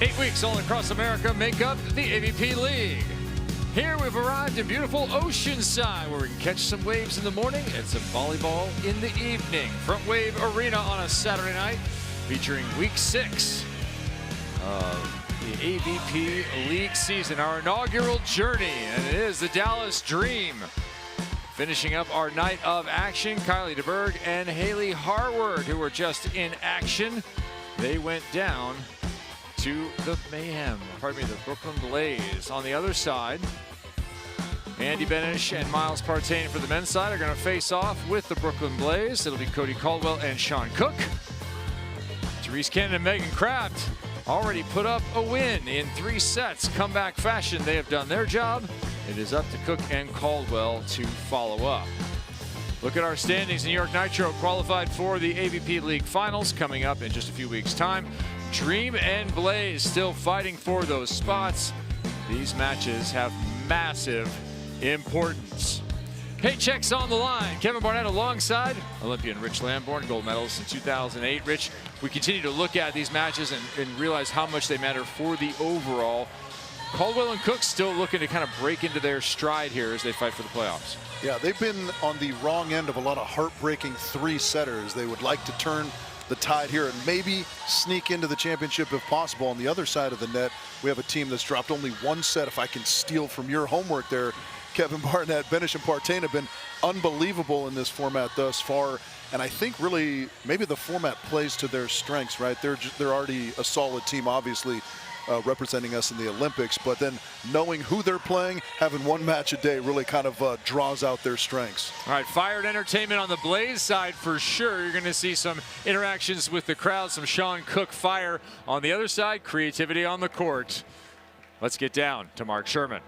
8 weeks all across America make up the AVP League. Here we've arrived in beautiful Oceanside, where we can catch some waves in the morning and some volleyball in the evening. Frontwave Arena on a Saturday night, featuring week 6 of the AVP League season, our inaugural journey, and it is the Dallas Dream. Finishing up our night of action, Kylie DeBerg and Haley Harward, who were just in action. They went down to the Mayhem, pardon me, the Brooklyn Blaze. On the other side, Andy Benesh and Miles Partain for the men's side are going to face off with the Brooklyn Blaze. It'll be Cody Caldwell and Sean Cook. Therese Cannon and Megan Kraft already put up a win in 3 sets. Comeback fashion, they have done their job. It is up to Cook and Caldwell to follow up. Look at our standings. New York Nitro qualified for the AVP League Finals coming up in just a few weeks' time. Dream and Blaze still fighting for those spots. These matches have massive importance. Paychecks on the line. Kevin Barnett alongside Olympian Rich Lamborn, gold medalist in 2008. Rich, we continue to look at these matches and realize how much they matter for the overall. Caldwell and Cook still looking to kind of break into their stride here as they fight for the playoffs. Yeah, they've been on the wrong end of a lot of heartbreaking 3-setters. They would like to turn the tide here and maybe sneak into the championship if possible. On the other side of the net, we have a team that's dropped only 1 set. If I can steal from your homework there, Kevin Barnett, Benesh and Partain have been unbelievable in this format thus far. And I think really maybe the format plays to their strengths, right? They're already a solid team, obviously, representing us in the Olympics, but then knowing who they're playing, having 1 match a day really kind of draws out their strengths. All right, fire and entertainment on the Blaze side for sure. You're going to see some interactions with the crowd, some Sean Cook fire. On the other side, creativity on the court. Let's get down to Mark Sherman.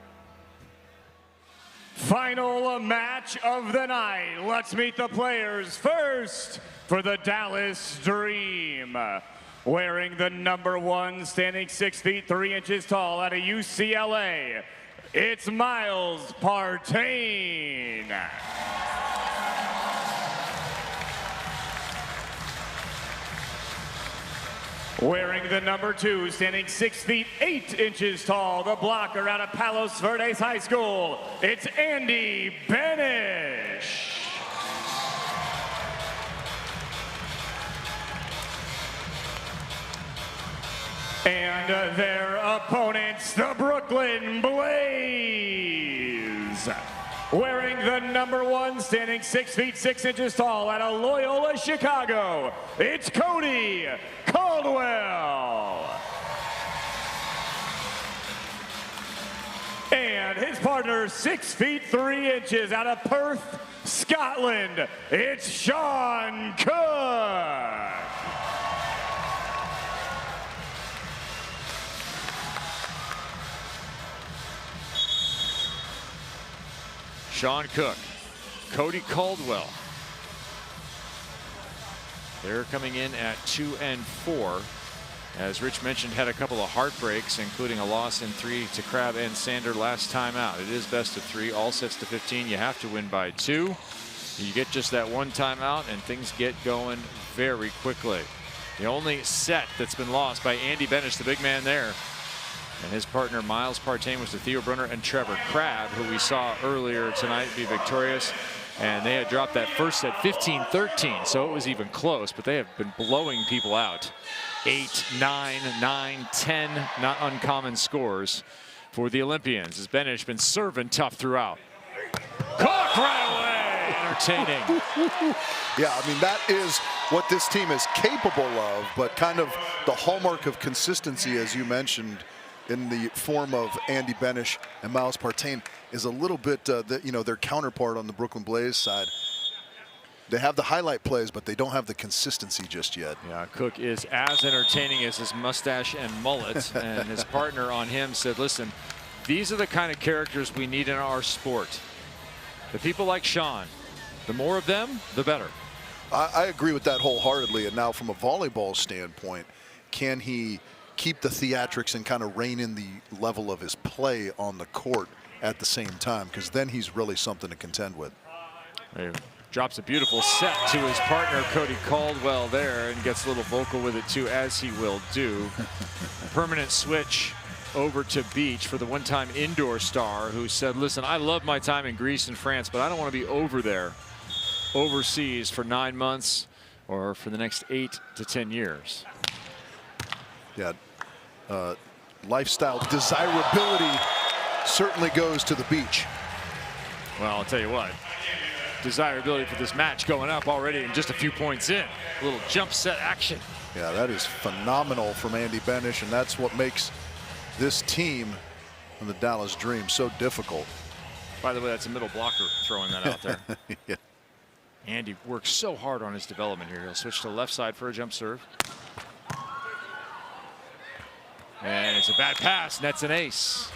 Final match of the night. Let's meet the players. First, for the Dallas Dream. Wearing the #1, standing 6 feet 3 inches tall out of UCLA, it's Miles Partain. Wearing the #2, standing 6 feet 8 inches tall, the blocker out of Palos Verdes High School, it's Andy Benesh. And their opponents, the Brooklyn Blaze. Wearing the #1, standing 6 feet 6 inches tall out of Loyola, Chicago, it's Cody Caldwell. And his partner, 6 feet 3 inches out of Perth, Scotland, it's Sean Cook. Sean Cook, Cody Caldwell. They're coming in at 2 and 4. As Rich mentioned, had a couple of heartbreaks, including a loss in 3 to Crab and Sander last time out. It is best of 3, all sets to 15. You have to win by 2. You get just that 1 timeout and things get going very quickly. The only set that's been lost by Andy Benesh, the big man there, and his partner Miles Partain, was to Theo Brunner and Trevor Crabb, who we saw earlier tonight be victorious. And they had dropped that first set 15-13, so it was even close, but they have been blowing people out. 8, 9, 9, 10 not uncommon scores for the Olympians, as Benesh been serving tough throughout. Cook right away, entertaining. Yeah, I mean, that is what this team is capable of, but kind of the hallmark of consistency, as you mentioned, in the form of Andy Benesh and Miles Partain, is a little bit, their counterpart on the Brooklyn Blaze side. They have the highlight plays, but they don't have the consistency just yet. Yeah, Cook is as entertaining as his mustache and mullet, and his partner on him said, listen, these are the kind of characters we need in our sport. The people like Sean, the more of them, the better. I agree with that wholeheartedly. And now from a volleyball standpoint, can he keep the theatrics and kind of rein in the level of his play on the court at the same time? Because then he's really something to contend with. Drops a beautiful set to his partner, Cody Caldwell there, and gets a little vocal with it too, as he will do. Permanent switch over to Beach for the one-time indoor star who said, listen, I love my time in Greece and France, but I don't want to be over there overseas for 9 months or for the next 8 to 10 years. Yeah, lifestyle desirability certainly goes to the Beach. Well, I'll tell you what, desirability for this match going up already and just a few points in. A little jump set action. Yeah, that is phenomenal from Andy Benesh, and that's what makes this team and the Dallas Dream so difficult. By the way, that's a middle blocker throwing that out there. Yeah. Andy works so hard on his development here. He'll switch to the left side for a jump serve. And it's a bad pass, nets an ace.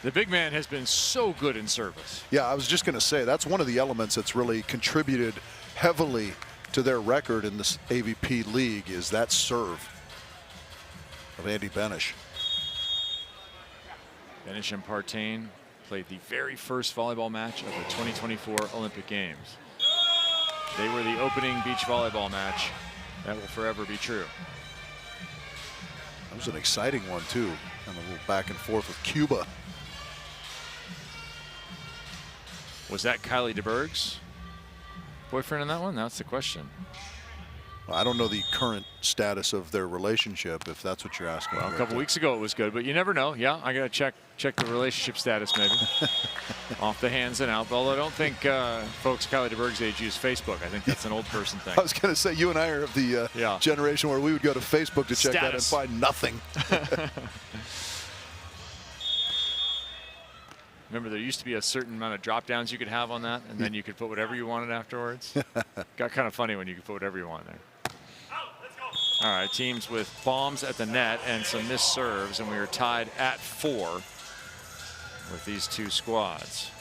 The big man has been so good in service. Yeah, I was just going to say, that's one of the elements that's really contributed heavily to their record in this AVP league, is that serve of Andy Benesh. Benesh and Partain played the very first volleyball match of the 2024 Olympic Games. They were the opening beach volleyball match. That will forever be true. That was an exciting one too, and a little back and forth with Cuba. Was that Kylie DeBerg's boyfriend in that one? That's the question. Well, I don't know the current status of their relationship, if that's what you're asking. Well, a couple weeks ago it was good, but you never know. Yeah, I got to check the relationship status maybe. Off the hands and out. Although I don't think folks Kylie DeBerg's age use Facebook. I think that's an old person thing. I was going to say, you and I are of the generation where we would go to Facebook to check that and find nothing. Remember, there used to be a certain amount of drop downs you could have on that, and then you could put whatever you wanted afterwards. Got kind of funny when you could put whatever you want there. All right, teams with bombs at the net and some missed serves, and we are tied at 4 with these two squads.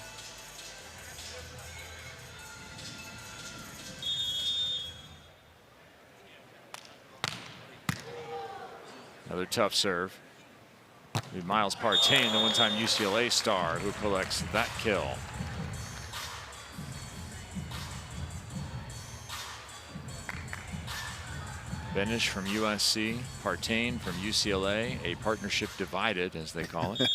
Another tough serve. Miles Partain, the one-time UCLA star, who collects that kill. Benesh from USC, Partain from UCLA, a partnership divided, as they call it.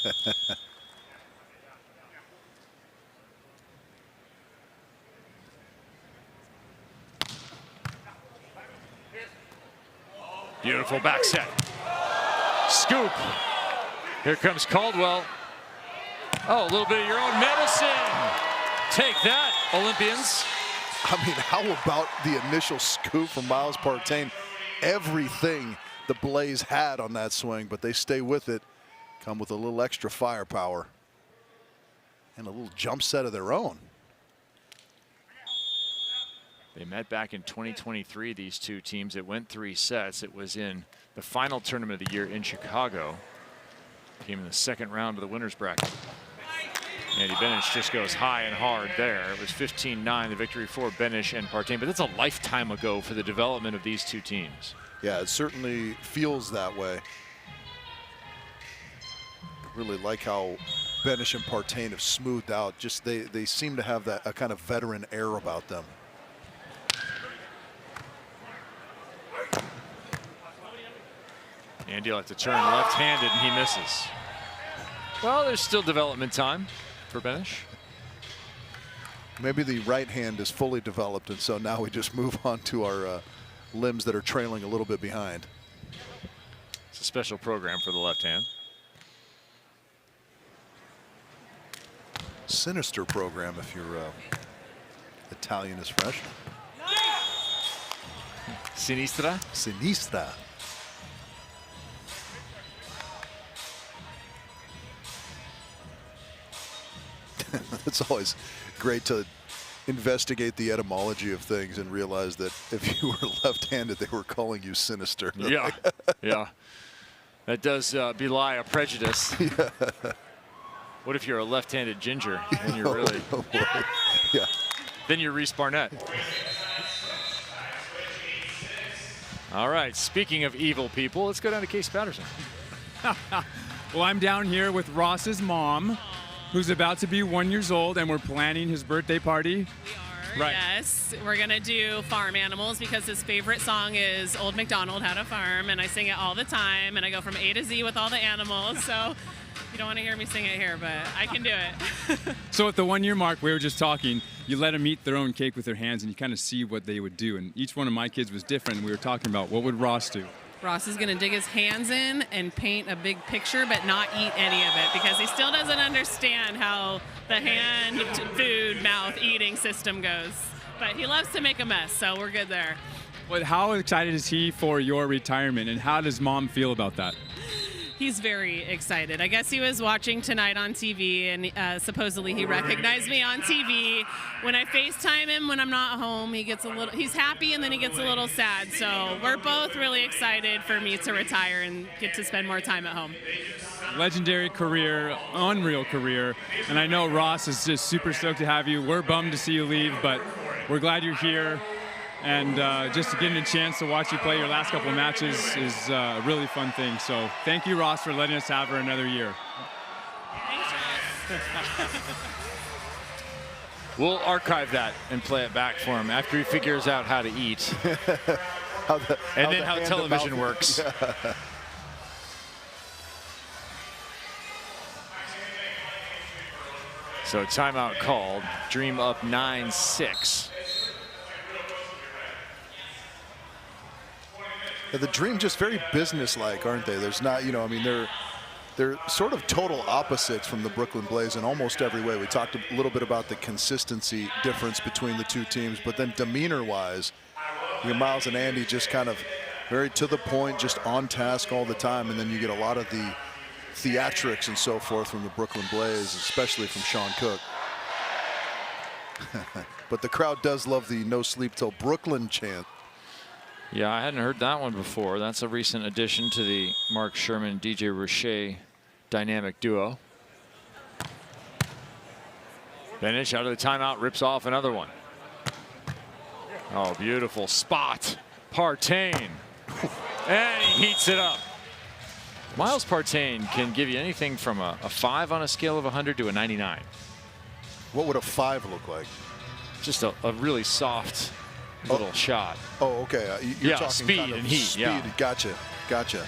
Beautiful back set. Scoop. Here comes Caldwell. Oh, a little bit of your own medicine. Take that, Olympians. I mean, how about the initial scoop from Miles Partain? Everything the Blaze had on that swing, but they stay with it, come with a little extra firepower and a little jump set of their own. They met back in 2023, these two teams. It went 3 sets. It was in the final tournament of the year in Chicago. Came in the second round of the winner's bracket. Andy Benesh just goes high and hard there. It was 15-9, the victory for Benesh and Partain, but that's a lifetime ago for the development of these two teams. Yeah, it certainly feels that way. Really like how Benesh and Partain have smoothed out. Just they seem to have that a kind of veteran air about them. Andy will have to turn left-handed, and he misses. Well, there's still development time for Benesh. Maybe the right hand is fully developed, and so now we just move on to our limbs that are trailing a little bit behind. It's a special program for the left hand. Sinister program if you're Italian is fresh. Sinistra? Sinistra. It's always great to investigate the etymology of things and realize that if you were left-handed, they were calling you sinister. Yeah, yeah. That does belie a prejudice. Yeah. What if you're a left-handed ginger and you're really... Yeah. Then you're Reese Barnett. All right, speaking of evil people, let's go down to Case Patterson. Well, I'm down here with Ross's mom, who's about to be 1 year old, and we're planning his birthday party. We are. Right. Yes, we're going to do farm animals because his favorite song is Old MacDonald Had a Farm, and I sing it all the time, and I go from A to Z with all the animals, so you don't want to hear me sing it here, but I can do it. So at the 1 year mark, we were just talking, you let them eat their own cake with their hands and you kind of see what they would do. And each one of my kids was different. We were talking about what would Ross do? Ross is going to dig his hands in and paint a big picture, but not eat any of it because he still doesn't understand how the hand, food, mouth, eating system goes. But he loves to make a mess, so we're good there. Well, how excited is he for your retirement, and how does Mom feel about that? He's very excited. I guess he was watching tonight on TV, and supposedly he recognized me on TV. When I FaceTime him when I'm not home, he's happy, and then he gets a little sad. So we're both really excited for me to retire and get to spend more time at home. Legendary career, unreal career, and I know Ross is just super stoked to have you. We're bummed to see you leave, but we're glad you're here. And just to get a chance to watch you play your last couple of matches is a really fun thing. So thank you, Ross, for letting us have her another year. Thanks, Ross. We'll archive that and play it back for him after he figures out how to eat. how television works. Yeah. So timeout called. Dream up 9-6. The Dream just very businesslike, aren't they? There's not, I mean, they're sort of total opposites from the Brooklyn Blaze in almost every way. We talked a little bit about the consistency difference between the two teams, but then demeanor-wise, Miles and Andy just kind of very to the point, just on task all the time, and then you get a lot of the theatrics and so forth from the Brooklyn Blaze, especially from Sean Cook. But the crowd does love the "No Sleep Till Brooklyn" chant. Yeah, I hadn't heard that one before. That's a recent addition to the Mark Sherman, DJ Roche dynamic duo. Benesh out of the timeout, rips off another one. Oh, beautiful spot. Partain. And he heats it up. Miles Partain can give you anything from a 5 on a scale of 100 to a 99. What would a 5 look like? Just a really soft little shot. Oh, okay. You're talking speed kind of and heat. Speed. Yeah. Gotcha.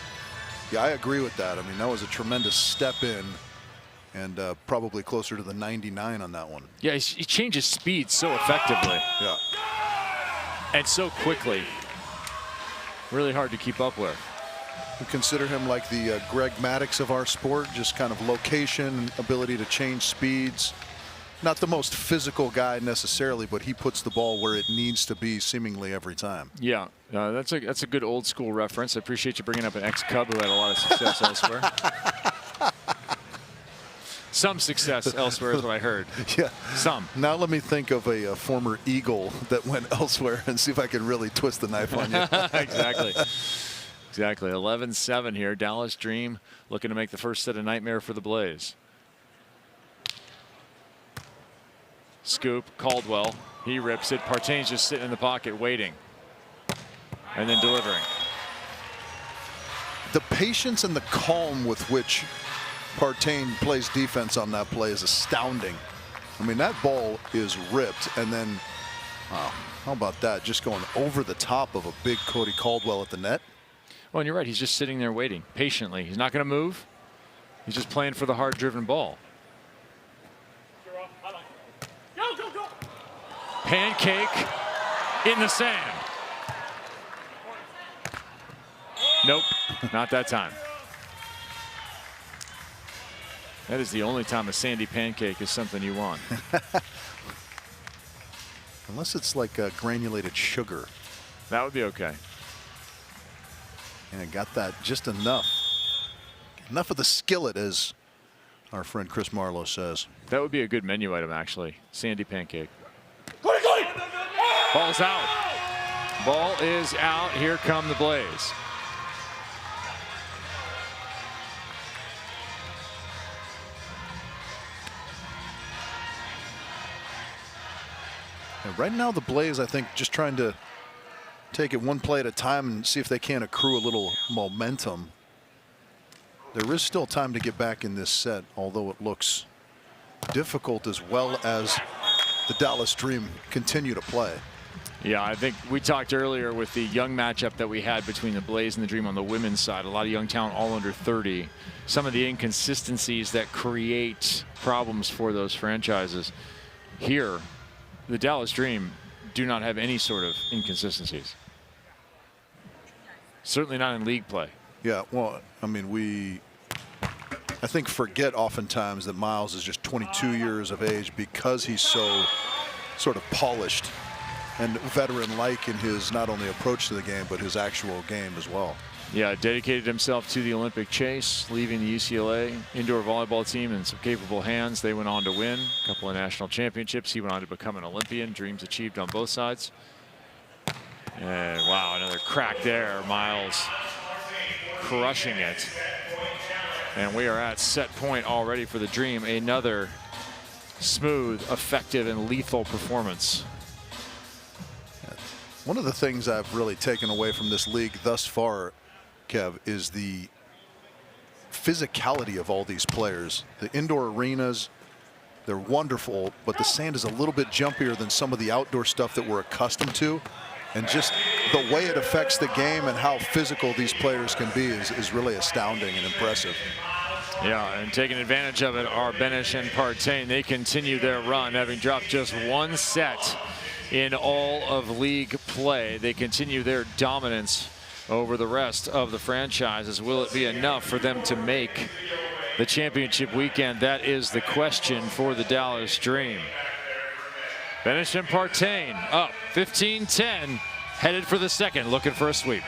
Yeah, I agree with that. I mean, that was a tremendous step in, and probably closer to the 99 on that one. Yeah, he changes speed so effectively. Yeah. And so quickly. Really hard to keep up with. We consider him like the Greg Maddux of our sport, just kind of location, ability to change speeds. Not the most physical guy necessarily, but he puts the ball where it needs to be seemingly every time. Yeah, that's a good old school reference. I appreciate you bringing up an ex-Cub who had a lot of success elsewhere. Some success elsewhere is what I heard. Yeah. Some. Now let me think of a former Eagle that went elsewhere and see if I can really twist the knife on you. Exactly. Exactly. 11-7 here. Dallas Dream looking to make the first set a nightmare for the Blaze. Scoop, Caldwell. He rips it. Partain's just sitting in the pocket waiting. And then delivering. The patience and the calm with which Partain plays defense on that play is astounding. I mean, that ball is ripped, and then, wow, how about that? Just going over the top of a big Cody Caldwell at the net. Well, and you're right. He's just sitting there waiting patiently. He's not going to move. He's just playing for the hard-driven ball. Pancake in the sand. Nope, not that time. That is the only time a sandy pancake is something you want. Unless it's like granulated sugar. That would be okay. And it got that just enough. Enough of the skillet, as our friend Chris Marlowe says. That would be a good menu item, actually. Sandy pancake. Ball's out. Ball is out. Here come the Blaze. And right now, the Blaze, I think, just trying to take it one play at a time and see if they can accrue a little momentum. There is still time to get back in this set, although it looks difficult as well as the Dallas Dream continue to play. Yeah, I think we talked earlier with the young matchup that we had between the Blaze and the Dream on the women's side. A lot of young talent, all under 30. Some of the inconsistencies that create problems for those franchises. Here, the Dallas Dream do not have any sort of inconsistencies. Certainly not in league play. Yeah, well, I mean, I think forget oftentimes that Miles is just 22 years of age because he's so sort of polished and veteran-like in his not only approach to the game, but his actual game as well. Yeah, dedicated himself to the Olympic chase, leaving the UCLA indoor volleyball team in some capable hands. They went on to win a couple of national championships. He went on to become an Olympian. Dreams achieved on both sides. And wow, another crack there. Miles crushing it. And we are at set point already for the Dream. Another smooth, effective, and lethal performance. One of the things I've really taken away from this league thus far, Kev, is the physicality of all these players. The indoor arenas, they're wonderful, but the sand is a little bit jumpier than some of the outdoor stuff that we're accustomed to. And just the way it affects the game and how physical these players can be is really astounding and impressive. Yeah, and taking advantage of it are Benesh and Partain. They continue their run, having dropped just one set in all of league play. They continue their dominance over the rest of the franchises. Will it be enough for them to make the championship weekend? That is the question for the Dallas Dream. Benesh and Partain up 15-10, headed for the second, looking for a sweep.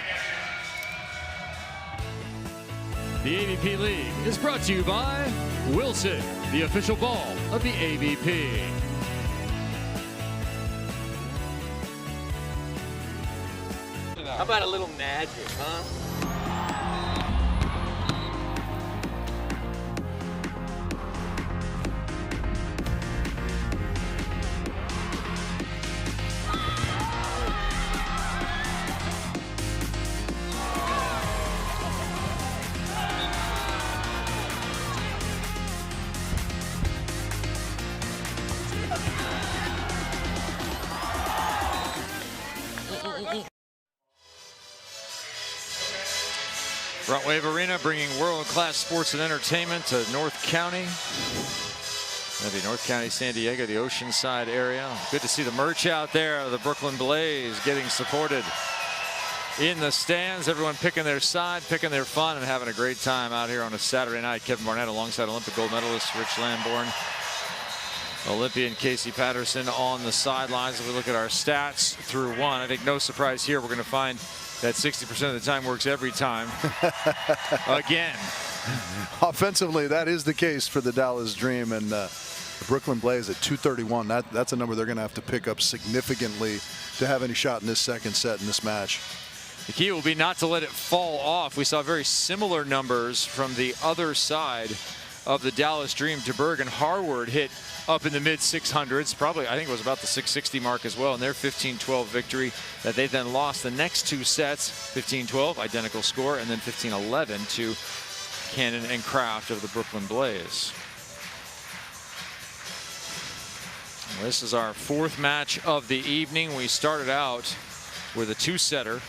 The AVP League is brought to you by Wilson, the official ball of the AVP. How about a little magic, huh? Frontwave Arena bringing world-class sports and entertainment to North County. That'd be North County, San Diego, the Oceanside area. Good to see the merch out there. The Brooklyn Blaze getting supported in the stands. Everyone picking their side, picking their fun, and having a great time out here on a Saturday night. Kevin Barnett alongside Olympic gold medalist Rich Lamborn. Olympian Casey Patterson on the sidelines. If we look at our stats through one, I think no surprise here. We're going to find that 60% of the time works every time. Again. Offensively, that is the case for the Dallas Dream, and the Brooklyn Blaze at 231. That's a number they're going to have to pick up significantly to have any shot in this second set in this match. The key will be not to let it fall off. We saw very similar numbers from the other side of the Dallas Dream. DeBerg and Harward hit up in the mid 600s, probably I think it was about the 660 mark as well, in their 15-12 victory that they then lost the next two sets, 15-12 identical score, and then 15-11 to Cannon and Kraft of the Brooklyn Blaze. This is our fourth match of the evening. We started out with a two-setter.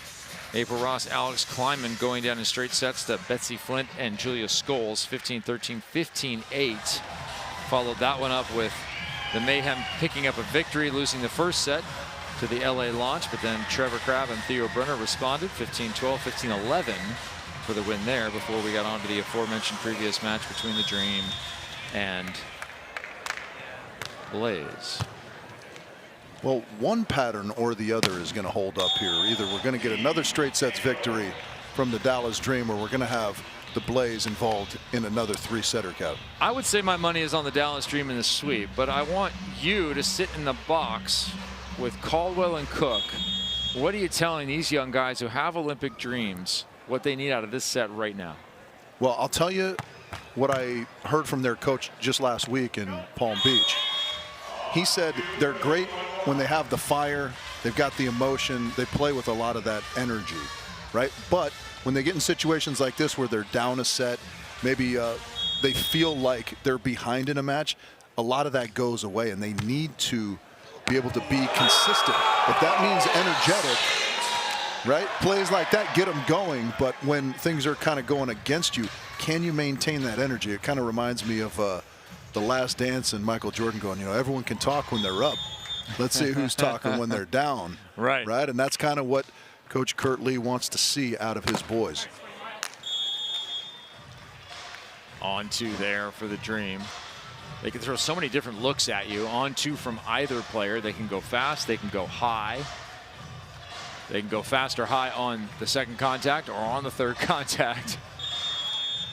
April Ross, Alex Kleinman going down in straight sets to Betsy Flint and Julia Scholes, 15-13, 15-8. Followed that one up with the Mayhem picking up a victory, losing the first set to the LA Launch, but then Trevor Crabb and Theo Brunner responded, 15-12, 15-11 for the win there before we got on to the aforementioned previous match between the Dream and Blaze. Well, one pattern or the other is going to hold up here. Either we're going to get another straight sets victory from the Dallas Dream, or we're going to have the Blaze involved in another three-setter, Kev. I would say my money is on the Dallas Dream in the sweep, but I want you to sit in the box with Caldwell and Cook. What are you telling these young guys who have Olympic dreams what they need out of this set right now? Well, I'll tell you what I heard from their coach just last week in Palm Beach. He said they're great when they have the fire, they've got the emotion, they play with a lot of that energy, right? But when they get in situations like this where they're down a set, maybe they feel like they're behind in a match, a lot of that goes away, and they need to be able to be consistent. If that means energetic, right? Plays like that get them going, but when things are kind of going against you, can you maintain that energy? It kind of reminds me of The Last Dance and Michael Jordan going, everyone can talk when they're up. Let's see who's talking when they're down. Right. Right? And that's kind of what Coach Kurt Lee wants to see out of his boys. On two there for the Dream. They can throw so many different looks at you. On two from either player. They can go fast. They can go high. They can go fast or high on the second contact or on the third contact.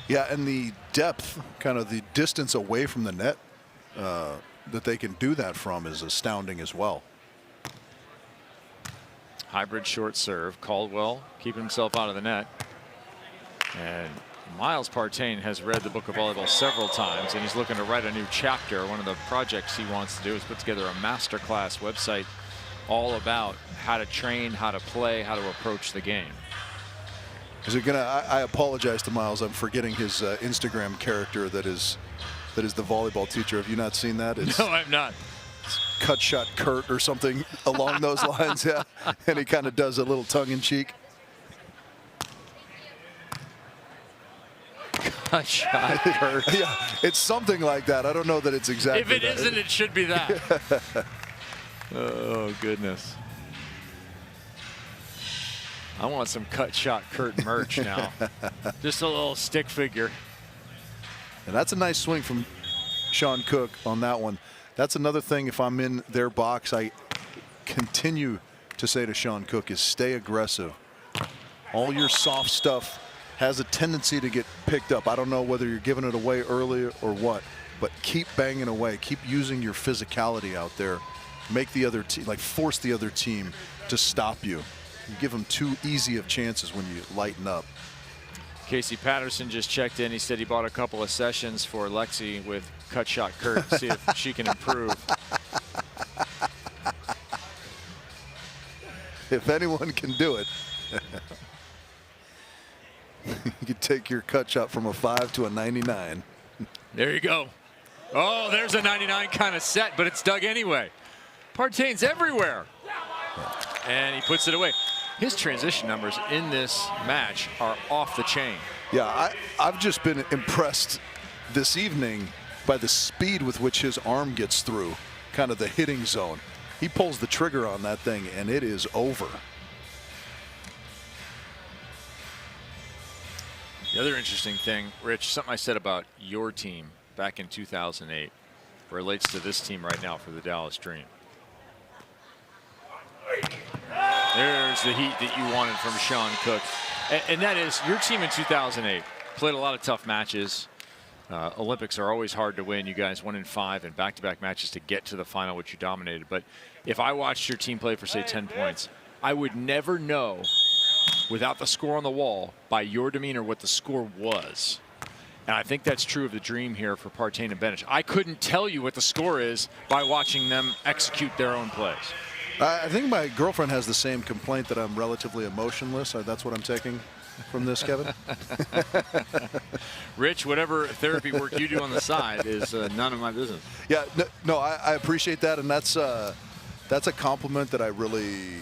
Yeah, and the depth, kind of the distance away from the net that they can do that from is astounding as well. Hybrid short serve. Caldwell keeping himself out of the net. And Miles Partain has read the book of volleyball several times, and he's looking to write a new chapter. One of the projects he wants to do is put together a masterclass website all about how to train, how to play, how to approach the game. Is it gonna? I apologize to Miles. I'm forgetting his Instagram character that is the volleyball teacher. Have you not seen that? It's no, I'm not. Cut shot Kurt or something along those lines. Yeah, and he kind of does a little tongue-in-cheek. Cut shot Kurt. Yeah, it's something like that. I don't know that it's exactly. If it that. isn't, it should be that. Oh goodness. I want some cut shot Kurt merch now. Just a little stick figure. And that's a nice swing from Sean Cook on that one. That's another thing, if I'm in their box, I continue to say to Sean Cook is stay aggressive. All your soft stuff has a tendency to get picked up. I don't know whether you're giving it away early or what, but keep banging away. Keep using your physicality out there. Make the other team, like force the other team to stop you. You give them too easy of chances when you lighten up. Casey Patterson just checked in. He said he bought a couple of sessions for Lexi with cut shot Kurt to see if she can improve. If anyone can do it, you can take your cut shot from a 5 to a 99. There you go. Oh, there's a 99 kind of set, but it's dug anyway. Partain's everywhere. And he puts it away. His transition numbers in this match are off the chain. Yeah, I've just been impressed this evening by the speed with which his arm gets through kind of the hitting zone. He pulls the trigger on that thing and it is over. The other interesting thing, Rich, something I said about your team back in 2008 relates to this team right now for the Dallas Dream. There's the heat that you wanted from Sean Cook. And that is, your team in 2008 played a lot of tough matches. Olympics are always hard to win. You guys won in 5 and back-to-back matches to get to the final, which you dominated. But if I watched your team play for, say, 10 points, I would never know, without the score on the wall, by your demeanor, what the score was. And I think that's true of the Dream here for Partain and Benesh. I couldn't tell you what the score is by watching them execute their own plays. I think my girlfriend has the same complaint that I'm relatively emotionless. That's what I'm taking from this, Kevin. Rich, whatever therapy work you do on the side is none of my business. Yeah, no, I appreciate that, and that's a compliment that I really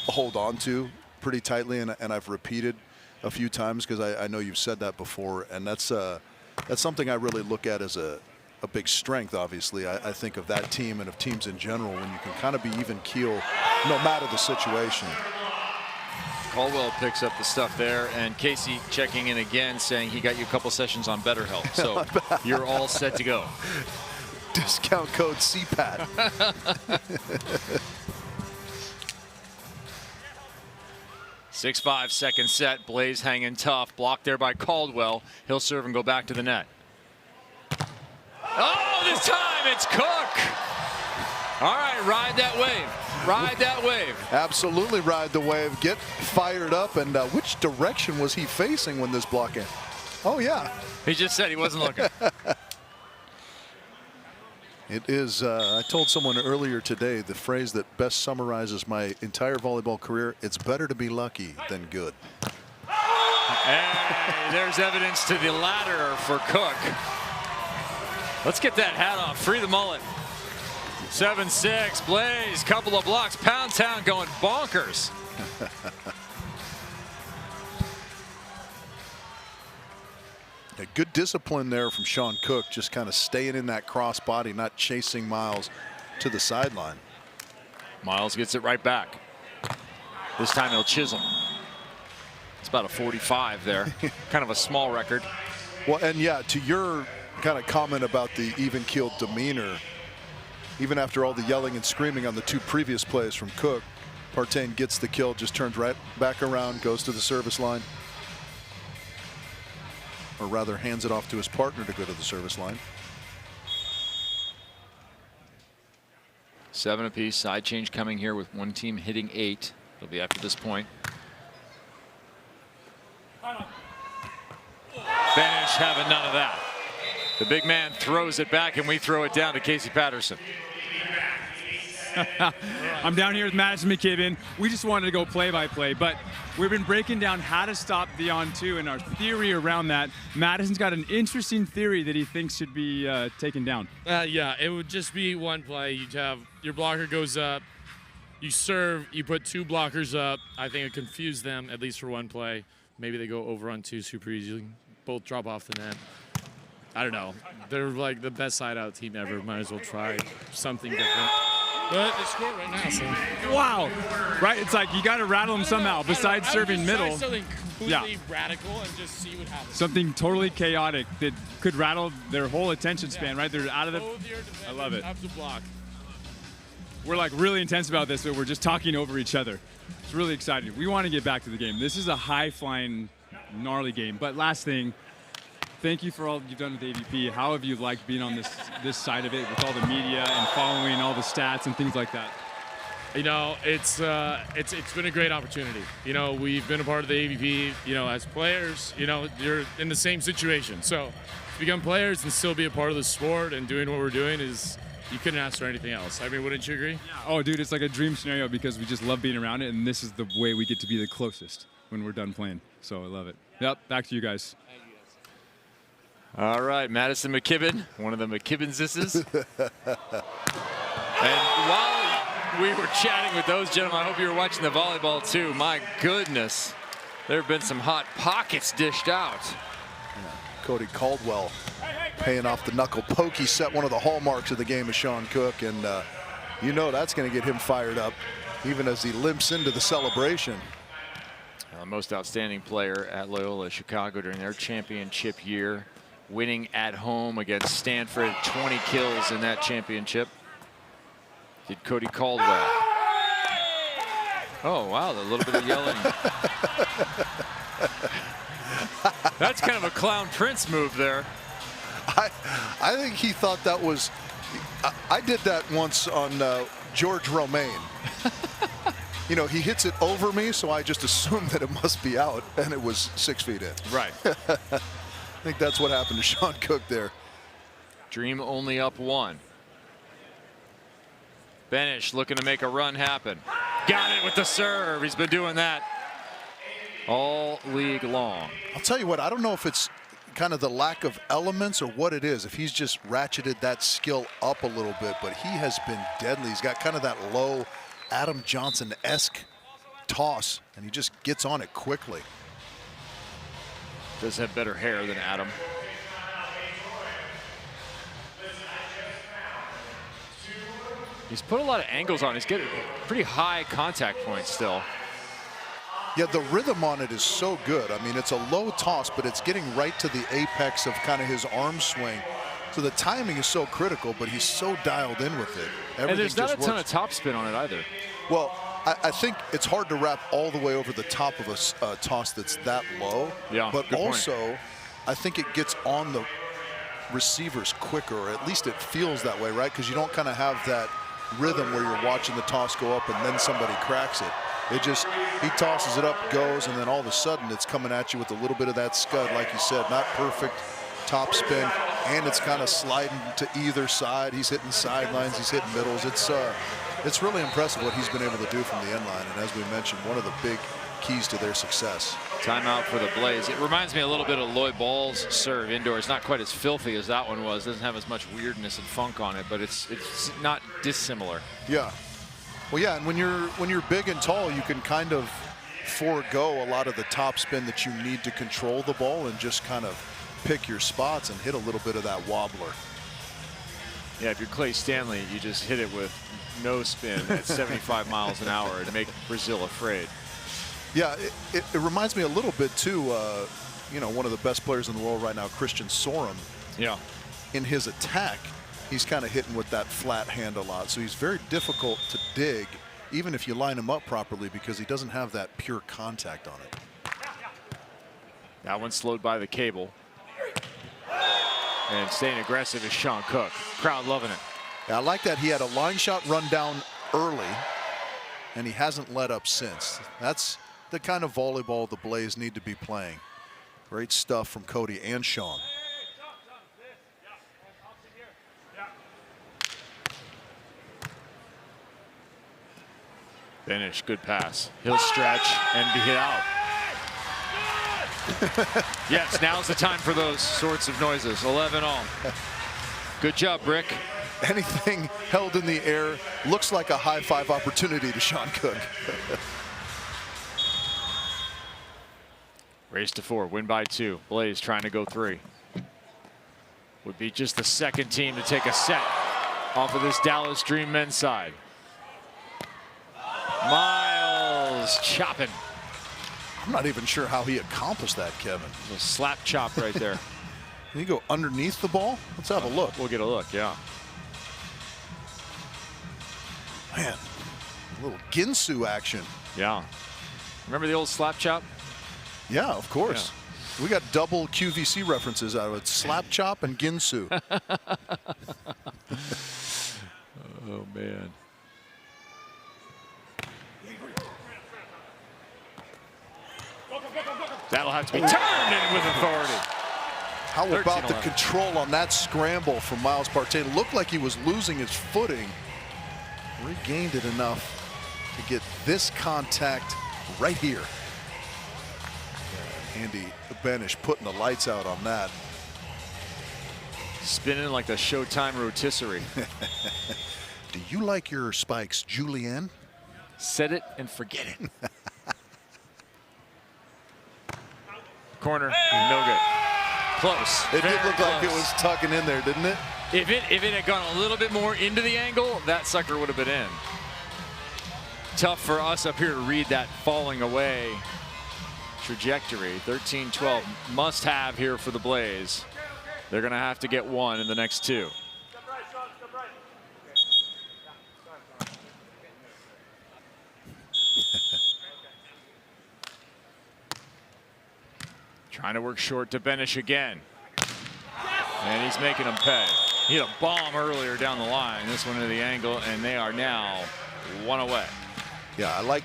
hold on to pretty tightly, and I've repeated a few times because I know you've said that before, and that's something I really look at as a big strength. Obviously, I think of that team and of teams in general when you can kind of be even keel no matter the situation. Caldwell picks up the stuff there, and Casey checking in again saying he got you a couple sessions on BetterHelp, so you're all set to go. Discount code CPAT. 6-5 second set. Blaze hanging tough. Blocked there by Caldwell. He'll serve and go back to the net. Oh, this time it's Cook. All right, ride that wave. Ride that wave. Absolutely ride the wave. Get fired up. And which direction was he facing when this block in? Oh, yeah. He just said he wasn't looking. It is, I told someone earlier today the phrase that best summarizes my entire volleyball career: it's better to be lucky than good. Hey, there's evidence to the latter for Cook. Let's get that hat off. Free the mullet. 7-6, Blaze, couple of blocks. Pound Town going bonkers. A good discipline there from Sean Cook, just kind of staying in that cross body, not chasing Miles to the sideline. Miles gets it right back. This time he'll chisel. It's about a 45 there. Kind of a small record. Well, and yeah, to your kind of comment about the even-keeled demeanor, even after all the yelling and screaming on the 2 previous plays from Cook, Partain gets the kill, just turns right back around, goes to the service line. Or rather, hands it off to his partner to go to the service line. 7 apiece. Side change coming here with one team hitting 8. It'll be after this point. Benesh having none of that. The big man throws it back, and we throw it down to Casey Patterson. I'm down here with Madison McKibben. We just wanted to go play-by-play, but we've been breaking down how to stop the on-2 and our theory around that. Madison's got an interesting theory that he thinks should be taken down. Yeah, it would just be one play. You'd have your blocker goes up, you serve, you put 2 blockers up. I think it confused them, at least for one play. Maybe they go over on 2 super easily. Both drop off the net. I don't know. They're like the best side-out team ever. Might as well try something different. But they scored right now, so. Wow. Right? It's like you got to rattle them somehow, besides serving middle. Something completely radical and just see what happens. Something totally chaotic that could rattle their whole attention span, right? They're out of the. I love it. Have to block. We're like really intense about this, but we're just talking over each other. It's really exciting. We want to get back to the game. This is a high-flying, gnarly game. But last thing, thank you for all you've done with AVP. How have you liked being on this side of it with all the media and following all the stats and things like that? You know, it's been a great opportunity. You know, we've been a part of the AVP. You know, as players, you know, you're in the same situation. So to become players and still be a part of the sport and doing what we're doing is. You couldn't ask for anything else. I mean, wouldn't you agree? Yeah. Oh, dude, it's like a dream scenario because we just love being around it, and this is the way we get to be the closest when we're done playing. So I love it. Yep, back to you guys. All right, Madison McKibben, one of the McKibben-sisters. And while we were chatting with those gentlemen, I hope you were watching the volleyball too. My goodness, there have been some hot pockets dished out. Yeah. Cody Caldwell paying off the knuckle poke. He set one of the hallmarks of the game of Sean Cook, and you know that's going to get him fired up, even as he limps into the celebration. Most outstanding player at Loyola Chicago during their championship year, winning at home against Stanford, 20 kills in that championship. Did Cody Caldwell. Oh, wow, a little bit of yelling. That's kind of a Clown Prince move there. I think he thought that was. I did that once on George Romaine. You know, he hits it over me, so I just assumed that it must be out, and it was 6 feet in. Right. I think that's what happened to Sean Cook there. Dream only up 1. Benesh looking to make a run happen. Got it with the serve. He's been doing that all league long. I'll tell you what, I don't know if it's kind of the lack of elements or what it is, if he's just ratcheted that skill up a little bit, but he has been deadly. He's got kind of that low Adam Johnson-esque toss, and he just gets on it quickly. Does have better hair than Adam. He's put a lot of angles on. He's getting pretty high contact points still. Yeah, the rhythm on it is so good. I mean, it's a low toss, but it's getting right to the apex of kind of his arm swing. So the timing is so critical, but he's so dialed in with it. Everything and there's not just a ton works. of topspin on it either. Well, I think it's hard to wrap all the way over the top of a toss that's that low. Yeah, but good also, point. I think it gets on the receivers quicker, or at least it feels that way, right? Because you don't kind of have that rhythm where you're watching the toss go up and then somebody cracks it. It just, he tosses it up, goes, and then all of a sudden it's coming at you with a little bit of that scud, like you said, not perfect top spin, and it's kind of sliding to either side. He's hitting sidelines, he's hitting middles. It's It's really impressive what he's been able to do from the end line, and as we mentioned, one of the big keys to their success. Timeout for the Blaze. It reminds me a little bit of Lloyd Ball's serve indoors. Not quite as filthy as that one was. Doesn't have as much weirdness and funk on it, but it's not dissimilar. Yeah. Well, yeah, and when you're big and tall, you can kind of forego a lot of the top spin that you need to control the ball and just kind of pick your spots and hit a little bit of that wobbler. Yeah, if you're Clay Stanley, you just hit it with no spin at 75 miles an hour and make Brazil afraid. Yeah, it reminds me a little bit too, you know, one of the best players in the world right now, Christian Sorum. Yeah. In his attack, he's kind of hitting with that flat hand a lot. So he's very difficult to dig, even if you line him up properly, because he doesn't have that pure contact on it. That one slowed by the cable. And staying aggressive is Sean Cook. Crowd loving it. Yeah, I like that he had a line shot run down early, and he hasn't let up since. That's the kind of volleyball the Blaze need to be playing. Great stuff from Cody and Sean. Benesh, good pass. He'll stretch and be hit out. Yes, now's the time for those sorts of noises. 11 all. Good job, Brick. Anything held in the air looks like a high five opportunity to Sean Cook. Race to 4, win by 2. Blaze trying to go 3. Would be just the second team to take a set off of this Dallas Dream men's side. Miles chopping. I'm not even sure how he accomplished that, Kevin. A slap chop right there. Can you go underneath the ball? Let's have a look. We'll get a look, yeah. Man, a little Ginsu action. Yeah. Remember the old slap chop? Yeah, of course. Yeah. We got double QVC references out of it. Slap chop and Ginsu. Oh, man. That'll have to be turned in with authority. How about the control on that scramble from Miles Partain? Looked like he was losing his footing. Regained it enough to get this contact right here. Yeah, Andy Benesh putting the lights out on that. Spinning like the Showtime rotisserie. Do you like your spikes, Julianne? Set it and forget it. Corner, no good. Close. It did look close. like it was tucking in there, didn't it? If it had gone a little bit more into the angle, that sucker would have been in. Tough for us up here to read that falling away trajectory. 13-12 must have here for the Blaze. They're going to have to get one in the next 2. Trying to work short to Benesh again. And he's making them pay. He hit a bomb earlier down the line. This one into the angle, and they are now 1 away. Yeah, I like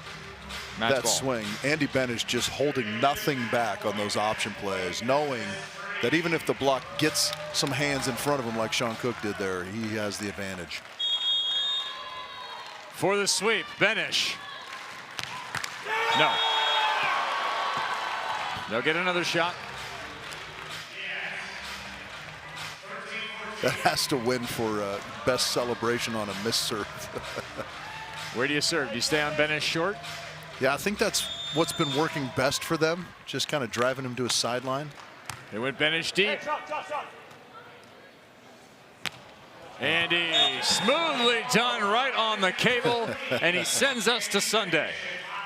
Match that ball. swing. Andy Benesh just holding nothing back on those option plays, knowing that even if the block gets some hands in front of him like Sean Cook did there, he has the advantage. For the sweep, Benesh. No. They'll get another shot. That has to win for best celebration on a missed serve. Where do you serve? Do you stay on Benesh short? Yeah, I think that's what's been working best for them, just kind of driving him to a sideline. They went Benesh deep. Andy smoothly done right on the cable, and he sends us to Sunday.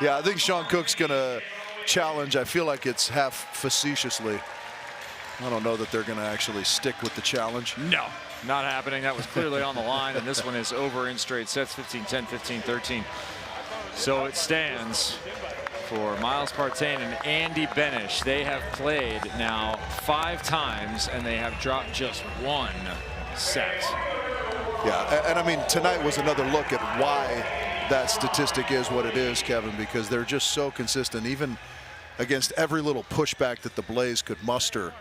Yeah, I think Sean Cook's going to challenge. I feel like it's half facetiously. I don't know that they're going to actually stick with the challenge. No, not happening. That was clearly on the line, and this one is over in straight sets, 15-10, 15-13. So it stands for Miles Partain and Andy Benesh. They have played now 5 times, and they have dropped just 1 set. Yeah, and I mean, tonight was another look at why that statistic is what it is, Kevin, because they're just so consistent. Even against every little pushback that the Blaze could muster,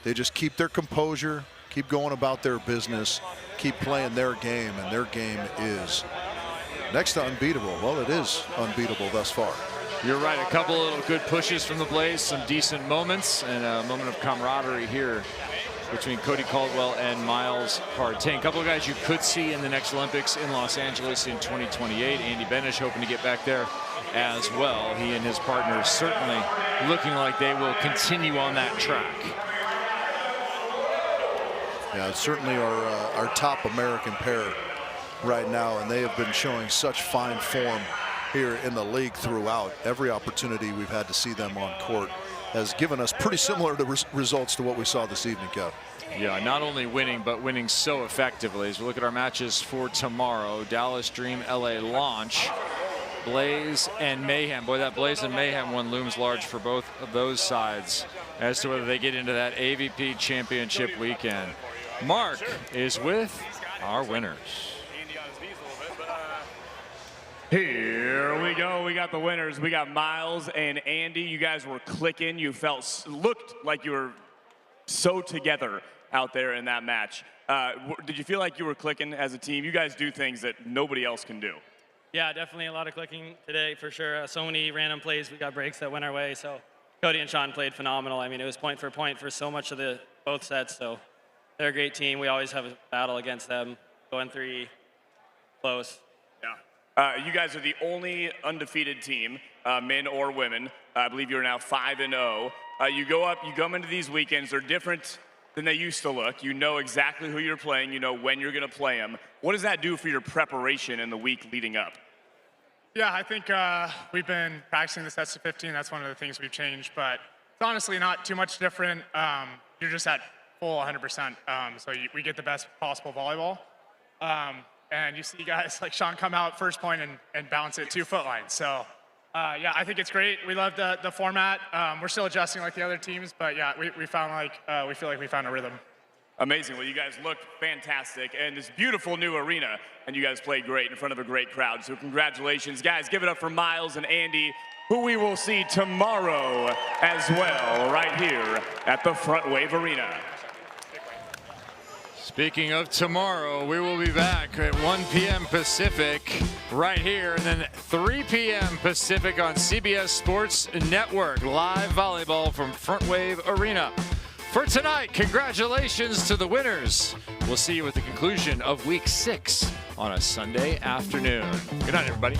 they just keep their composure, keep going about their business, keep playing their game, and their game is Next to unbeatable. Well, it is unbeatable thus far. You're right. A couple of little good pushes from the Blaze, some decent moments, and a moment of camaraderie here between Cody Caldwell and Miles Partain. A couple of guys you could see in the next Olympics in Los Angeles in 2028. Andy Benesh hoping to get back there as well. He and his partners certainly looking like they will continue on that track. Yeah, it's certainly our top American pair right now, and they have been showing such fine form here in the league throughout. Every opportunity we've had to see them on court has given us pretty similar results to what we saw this evening, Kev. Yeah, not only winning, but winning so effectively. As we look at our matches for tomorrow, Dallas Dream LA Launch, Blaze and Mayhem. Boy, that Blaze and Mayhem one looms large for both of those sides as to whether they get into that AVP championship weekend. Mark is with our winners. Here we go. We got the winners. We got Miles and Andy. You guys were clicking. You looked like you were so together out there in that match. Did you feel like you were clicking as a team? You guys do things that nobody else can do. Yeah, definitely a lot of clicking today for sure. So many random plays. We got breaks that went our way. So Cody and Sean played phenomenal. I mean, it was point for so much of both sets. So they're a great team. We always have a battle against them. Going 3 close. You guys are the only undefeated team, men or women. I believe you're now 5-0. You come into these weekends. They're different than they used to look. You know exactly who you're playing. You know when you're going to play them. What does that do for your preparation in the week leading up? Yeah, I think we've been practicing the sets to 15. That's one of the things we've changed. But it's honestly not too much different. You're just at full 100%. So we get the best possible volleyball. And you see guys like Sean come out first point and bounce it 2-foot line. So, yeah, I think it's great. We love the format. We're still adjusting like the other teams, but yeah, we feel like we found a rhythm. Amazing. Well, you guys looked fantastic, and this beautiful new arena, and you guys played great in front of a great crowd. So congratulations, guys. Give it up for Miles and Andy, who we will see tomorrow as well, right here at the Frontwave Arena. Speaking of tomorrow, we will be back at 1 p.m. Pacific right here, and then 3 p.m. Pacific on CBS Sports Network. Live volleyball from Frontwave Arena. For tonight, congratulations to the winners. We'll see you at the conclusion of Week 6 on a Sunday afternoon. Good night, everybody.